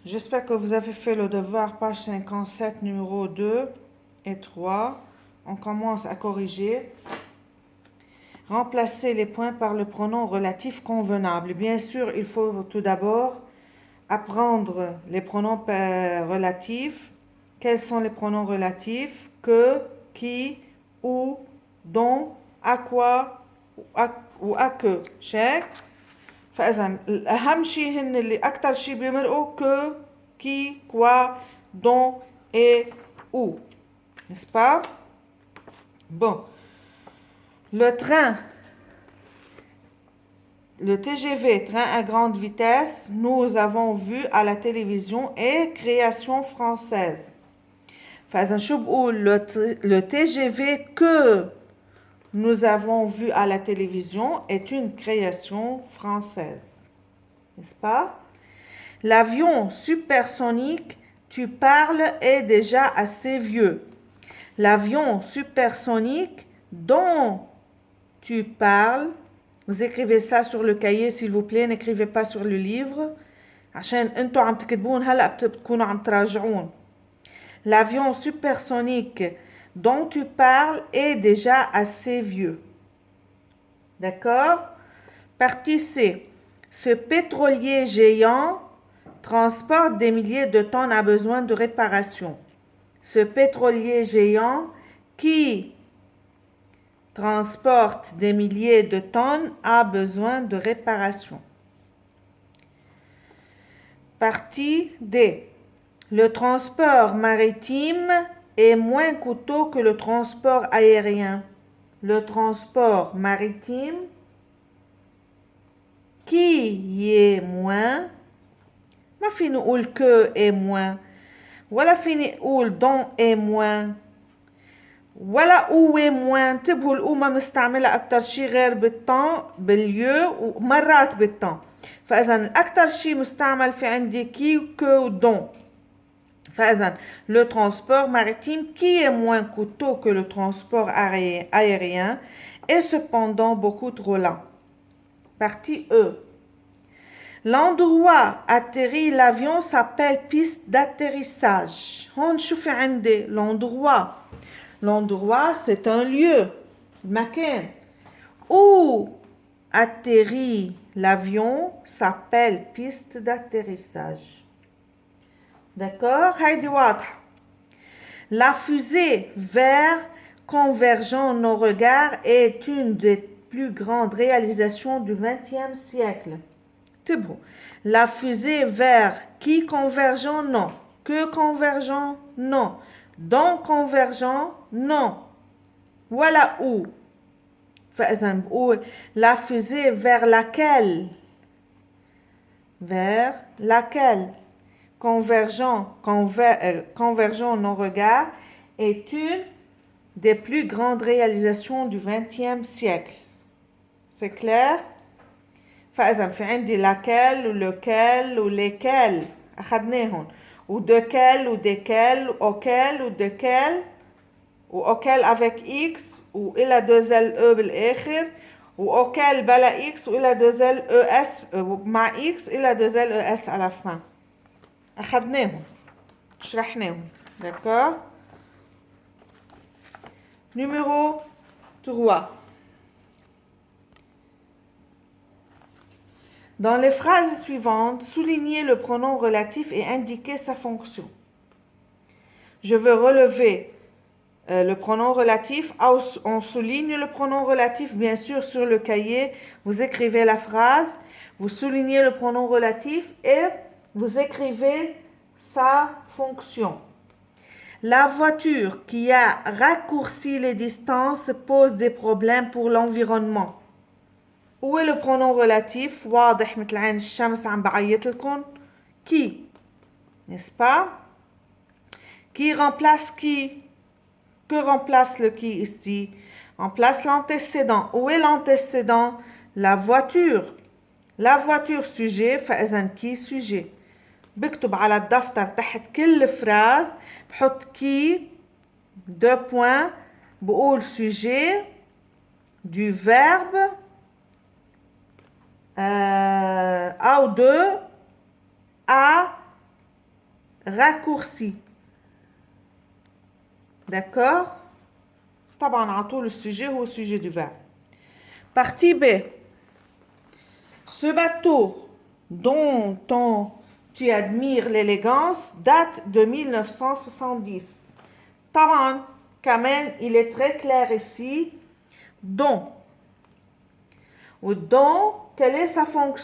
J'espère que vous avez fait le devoir, page 57, numéro 2 et 3. On commence à corriger. Remplacer les points par le pronom relatif convenable. Bien sûr, il faut tout d'abord apprendre les pronoms relatifs. Quels sont les pronoms relatifs? Que, qui, où, dont, à quoi ou à que. Check. فإذا الأهم شيء هن اللي أكتر شيء بيمرقوا que, qui, quoi, dont et où. N'est-ce pas? Bon. Le train, le TGV, train à grande vitesse, nous avons vu à la télévision est création française. فإذا شو بقول le TGV que nous avons vu à la télévision est une création française. N'est-ce pas? L'avion supersonique, tu parles, est déjà assez vieux. L'avion supersonique dont tu parles, vous écrivez ça sur le cahier s'il vous plaît, n'écrivez pas sur le livre عشان انتوا عم تكتبون هلا بتكونوا عم تراجعون. L'avion supersonique dont tu parles est déjà assez vieux. D'accord? Partie C. Ce pétrolier géant transporte des milliers de tonnes a besoin de réparation. Ce pétrolier géant qui transporte des milliers de tonnes a besoin de réparation. Partie D. Le transport maritime est moins coûteux que le transport aérien. Le transport maritime qui est moins ما فيني نقول que est moins ولا فيني نقول dont est moins ولا ou est moins. انتبهوا الأو ما بنستعملها أكتر شي غير بالطن بالlieu ومرات بالطن. فإذا أكتر شي مستعمل في عندي qui que ou dont. فإذا le transport maritime qui est moins coûteux que le transport aérien est cependant beaucoup trop lent. Partie E. L'endroit atterrit l'avion s'appelle piste d'atterrissage. هون شوفي عندي l'endroit. L'endroit c'est un lieu. مكان. Où atterrit l'avion s'appelle piste d'atterrissage. D'accord? هيدي واضحة. La fusée vers convergeant nos regards est une des plus grandes réalisations du XXe siècle. انتبهوا. La fusée vers qui convergent? Non. Que convergent? Non. Dont convergent? Non. Voilà où. فإذا بقول la fusée vers laquelle convergent nos regards est une des plus grandes réalisations du XXe siècle. C'est clair? فإذا في عندي laquelle ou lequel ou lesquels أخذناهم ou de quel ou desquels auquel ou de quel ou auquel avec x ou إلى 2 e بالآخر ou auquel بلا x ou إلى 2 es مع x إلى 2 es à la fin. أخذناهم شرحناهم. D'accord? Numéro 3. Dans les phrases suivantes, soulignez le pronom relatif et indiquez sa fonction. Je veux relever le pronom relatif. On souligne le pronom relatif, bien sûr, sur le cahier. Vous écrivez la phrase, vous soulignez le pronom relatif et vous écrivez sa fonction. La voiture qui a raccourci les distances pose des problèmes pour l'environnement. Où est le pronom relatif? واضح مثل عين الشمس عم بعيط لكم. Qui? N'est-ce pas? Qui remplace qui? Que remplace le qui ici? Remplace l'antécédent. Où est l'antécédent? La voiture. La voiture sujet. فإذا qui sujet. بكتب على الدفتر تحت كل phrase بحط qui 2 points بقول sujet du verbe A ou deux, A raccourci. D'accord? طبعا على طول الsujet هو sujet du verbe. Partie B. Ce bateau dont tu admires l'élégance date de 1970. طبعا كمان il est très clair ici. Dont. Ou dont, quelle est sa fonction?